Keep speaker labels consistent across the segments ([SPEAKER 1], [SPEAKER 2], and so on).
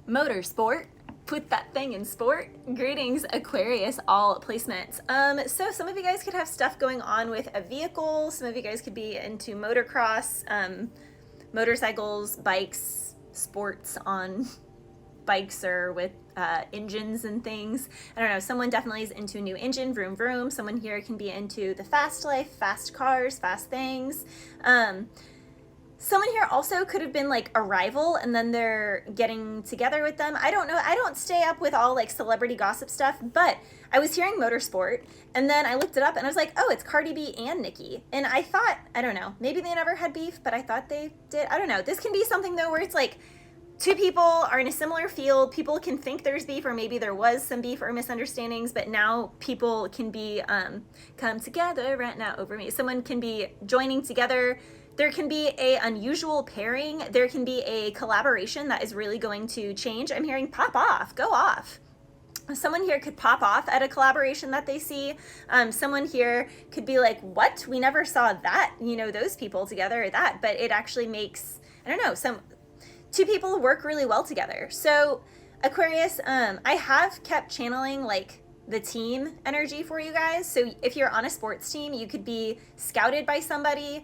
[SPEAKER 1] Motorsport. Put that thing in sport. Greetings, Aquarius, all placements. So some of you guys could have stuff going on with a vehicle. Some of you guys could be into motocross, motorcycles, bikes, sports on bikes or with engines and things. I don't know, someone definitely is into a new engine, vroom vroom. Someone here can be into the fast life, fast cars, fast things. Someone here also could have been like a rival and then they're getting together with them. I don't know. I don't stay up with all like celebrity gossip stuff, but I was hearing motorsport and then I looked it up and I was like, oh, it's Cardi B and Nicki. And I thought, I don't know, maybe they never had beef, but I thought they did. I don't know. This can be something though where it's like two people are in a similar field. People can think there's beef or maybe there was some beef or misunderstandings, but now people can be come together right now over me. Someone can be joining together. There can be a unusual pairing. There can be a collaboration that is really going to change. I'm hearing pop off, go off. Someone here could pop off at a collaboration that they see. Someone here could be like, what? We never saw that, you know, those people together or that, but it actually makes, I don't know, two people work really well together. So Aquarius, I have kept channeling like the team energy for you guys. So if you're on a sports team, you could be scouted by somebody.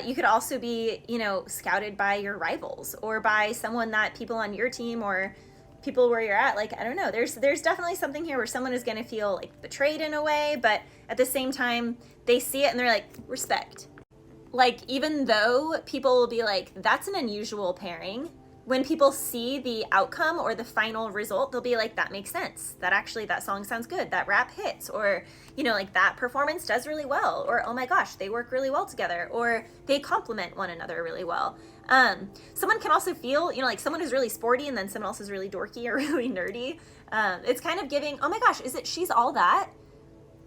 [SPEAKER 1] You could also be, you know, scouted by your rivals or by someone that people on your team or people where you're at. Like, I don't know, there's definitely something here where someone is going to feel like betrayed in a way, but at the same time, they see it and they're like, respect. Like, even though people will be like, that's an unusual pairing, when people see the outcome or the final result, they'll be like, that makes sense. That actually, that song sounds good. That rap hits. Or, you know, like that performance does really well. Or, oh my gosh, they work really well together. Or they complement one another really well. Someone can also feel, you know, like someone who's really sporty and then someone else is really dorky or really nerdy. It's kind of giving, oh my gosh, is it She's All That?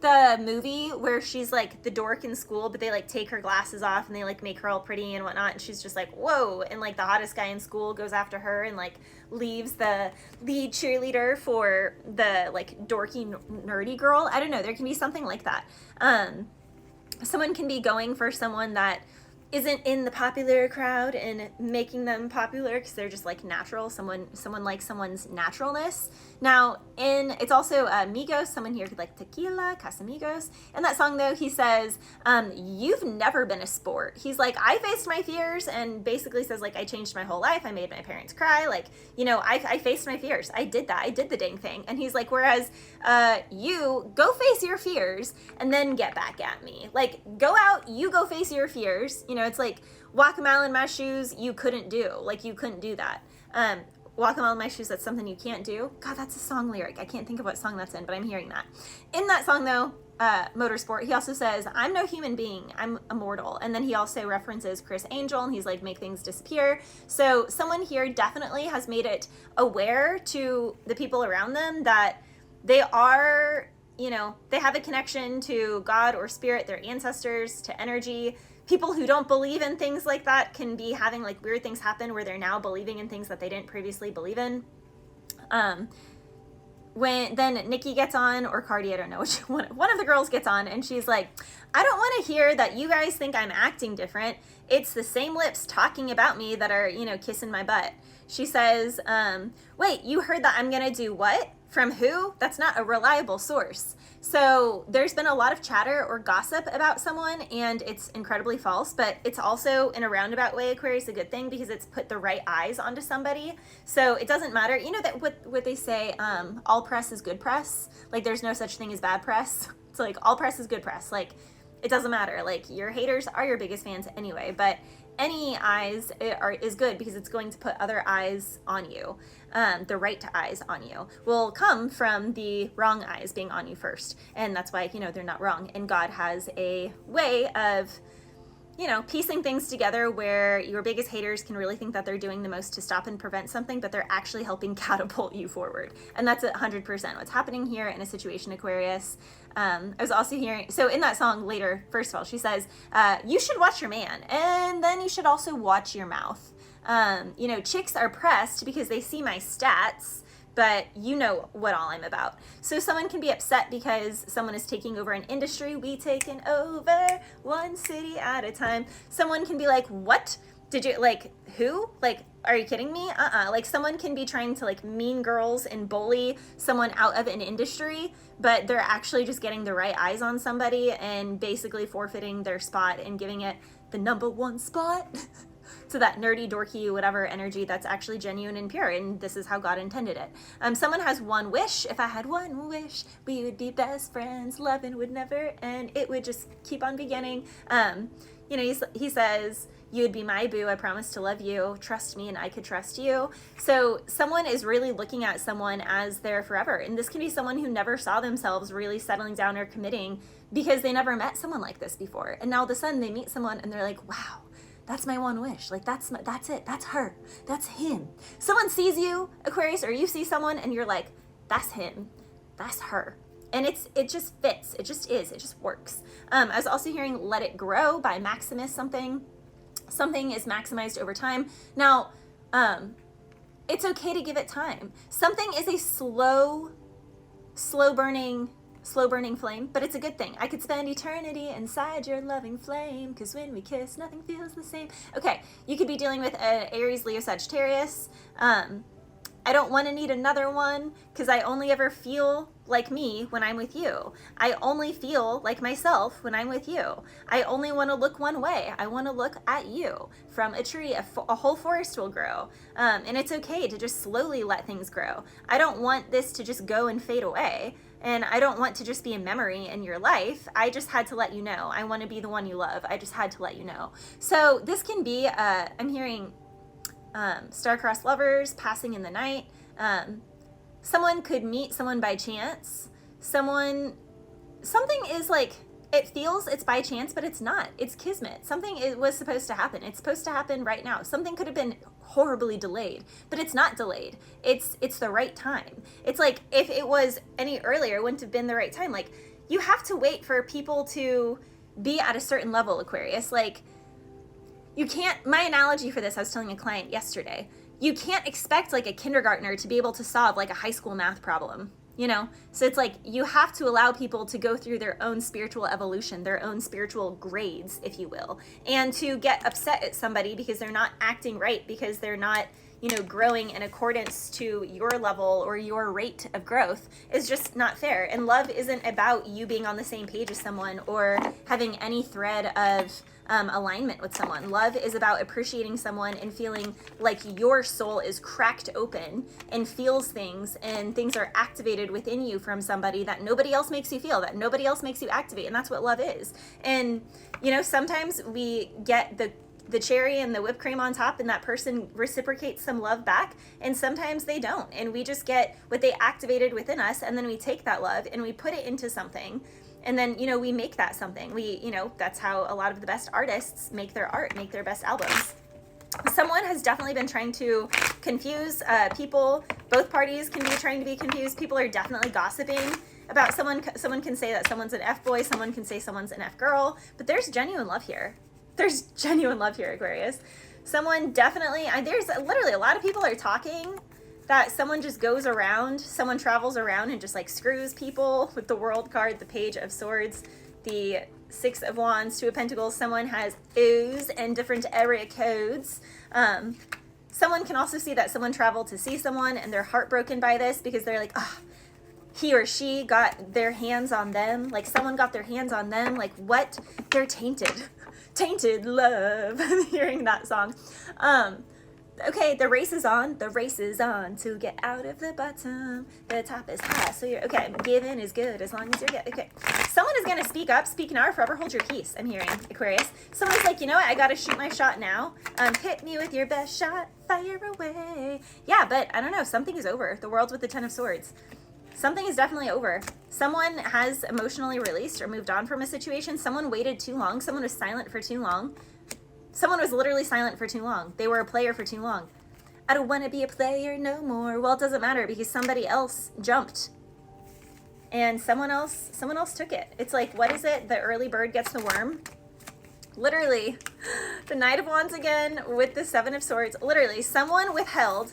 [SPEAKER 1] The movie where she's like the dork in school, but they like take her glasses off and they like make her all pretty and whatnot, and she's just like, whoa, and like the hottest guy in school goes after her and like leaves the lead cheerleader for the like dorky nerdy girl. I don't know, there can be something like that. Someone can be going for someone that isn't in the popular crowd and making them popular because they're just like natural. Someone likes someone's naturalness. Now, it's also Migos. Someone here could like Tequila, Casamigos. In that song though, he says, you've never been a sport. He's like, I faced my fears, and basically says like, I changed my whole life. I made my parents cry. Like, you know, I faced my fears. I did that. I did the dang thing. And he's like, whereas you go face your fears and then get back at me. Like, go out, you go face your fears. You know, it's like walk a mile in my shoes, you couldn't do. Like, you couldn't do that. Walk a mile in my shoes, that's something you can't do. God, that's a song lyric. I can't think of what song that's in, but I'm hearing that. In that song though, Motorsport, he also says, I'm no human being, I'm immortal. And then he also references Chris Angel, and he's like, make things disappear. So someone here definitely has made it aware to the people around them that they are, you know, they have a connection to God or spirit, their ancestors, to energy. People who don't believe in things like that can be having like weird things happen where they're now believing in things that they didn't previously believe in. When then Nicki gets on, or Cardi, I don't know which one of the girls gets on, and she's like, I don't want to hear that you guys think I'm acting different. It's the same lips talking about me that are, you know, kissing my butt. She says, wait, you heard that I'm gonna do what? From who? That's not a reliable source. So there's been a lot of chatter or gossip about someone, and it's incredibly false, but it's also in a roundabout way, Aquarius, a good thing because it's put the right eyes onto somebody. So it doesn't matter. You know that what they say, all press is good press. Like, there's no such thing as bad press. It's like all press is good press. Like, it doesn't matter. Like, your haters are your biggest fans anyway, but any eyes is good because it's going to put other eyes on you. The right to eyes on you will come from the wrong eyes being on you first. And that's why, you know, they're not wrong. And God has a way of, you know, piecing things together where your biggest haters can really think that they're doing the most to stop and prevent something, but they're actually helping catapult you forward. And that's 100% what's happening here in a situation, Aquarius. I was also hearing, so in that song later, first of all, she says, you should watch your man, and then you should also watch your mouth. You know, chicks are pressed because they see my stats, but you know what all I'm about. So someone can be upset because someone is taking over an industry. We taking over one city at a time. Someone can be like, what? Did you, like, who? Like, are you kidding me? Like, someone can be trying to, like, mean girls and bully someone out of an industry, but they're actually just getting the right eyes on somebody and basically forfeiting their spot and giving it the #1 spot to that nerdy, dorky, whatever energy that's actually genuine and pure, and this is how God intended it. Someone has one wish. If I had one wish, we would be best friends. Loving would never end. It would just keep on beginning. You know, he says, you would be my boo. I promise to love you. Trust me and I could trust you. So someone is really looking at someone as their forever. And this can be someone who never saw themselves really settling down or committing because they never met someone like this before. And now all of a sudden they meet someone and they're like, wow, that's my one wish. Like, that's it. That's her. That's him. Someone sees you, Aquarius, or you see someone and you're like, that's him. That's her. And it just fits. It just is. It just works. I was also hearing Let It Grow by Maximus something. Something is maximized over time. Now, it's okay to give it time. Something is a slow burning flame, but it's a good thing. I could spend eternity inside your loving flame, because when we kiss, nothing feels the same. Okay, you could be dealing with an Aries, Leo, Sagittarius. I don't want to need another one because I only ever feel like me when I'm with you. I only feel like myself when I'm with you. I only want to look one way. I want to look at you. From a tree, a whole forest will grow. And it's okay to just slowly let things grow. I don't want this to just go and fade away. And I don't want to just be a memory in your life. I just had to let you know. I want to be the one you love. I just had to let you know. So this can be, I'm hearing star-crossed lovers, passing in the night. Someone could meet someone by chance. Something is like, it feels it's by chance, but it's not. It's kismet. Something was supposed to happen. It's supposed to happen right now. Something could have been horribly delayed, but it's not delayed. It's the right time. It's like, if it was any earlier, it wouldn't have been the right time. Like, you have to wait for people to be at a certain level, Aquarius. Like, you can't, my analogy for this, I was telling a client yesterday, you can't expect like a kindergartner to be able to solve like a high school math problem, you know? So it's like, you have to allow people to go through their own spiritual evolution, their own spiritual grades, if you will, and to get upset at somebody because they're not acting right, because they're not, you know, growing in accordance to your level or your rate of growth is just not fair. And love isn't about you being on the same page as someone or having any thread of alignment with someone. Love is about appreciating someone and feeling like your soul is cracked open and feels things, and things are activated within you from somebody that nobody else makes you feel, that nobody else makes you activate. And that's what love is. And, you know, sometimes we get the cherry and the whipped cream on top, and that person reciprocates some love back, and sometimes they don't, and we just get what they activated within us, and then we take that love and we put it into something, and then, you know, we make that something. We, you know, that's how a lot of the best artists make their art, make their best albums. Someone has definitely been trying to confuse people. Both parties can be trying to be confused. People are definitely gossiping about someone. Someone can say that someone's an F-boy, someone can say someone's an F-girl, but there's genuine love here. There's genuine love here, Aquarius. Someone definitely, there's literally a lot of people are talking that someone just goes around, someone travels around and just like screws people with the World card, the Page of Swords, the Six of Wands, Two of Pentacles. Someone has O's and different area codes. Someone can also see that someone traveled to see someone and they're heartbroken by this because they're like, oh, he or she got their hands on them. Like, someone got their hands on them. Like, what? They're tainted. Tainted love. I'm hearing that song. Okay, the race is on. The race is on to get out of the bottom. The top is high. So you're, okay, giving is good as long as you're good. Okay. Someone is going to speak up, speak now, or forever hold your peace. I'm hearing, Aquarius. Someone's like, you know what? I got to shoot my shot now. Hit me with your best shot. Fire away. Yeah, but I don't know. Something is over. The World with the Ten of Swords. Something is definitely over. Someone has emotionally released or moved on from a situation. Someone waited too long. Someone was silent for too long. Someone was literally silent for too long. They were a player for too long. I don't want to be a player no more. Well, it doesn't matter because somebody else jumped. And someone else took it. It's like, what is it? The early bird gets the worm. Literally, the Knight of Wands again with the Seven of Swords. Literally, someone withheld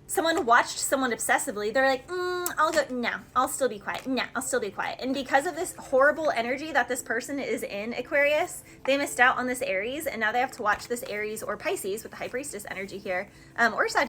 [SPEAKER 1] someone watched someone obsessively, they're like, I'll go, no, I'll still be quiet. No, I'll still be quiet. And because of this horrible energy that this person is in, Aquarius, they missed out on this Aries, and now they have to watch this Aries or Pisces with the High Priestess energy here, or Sagittarius.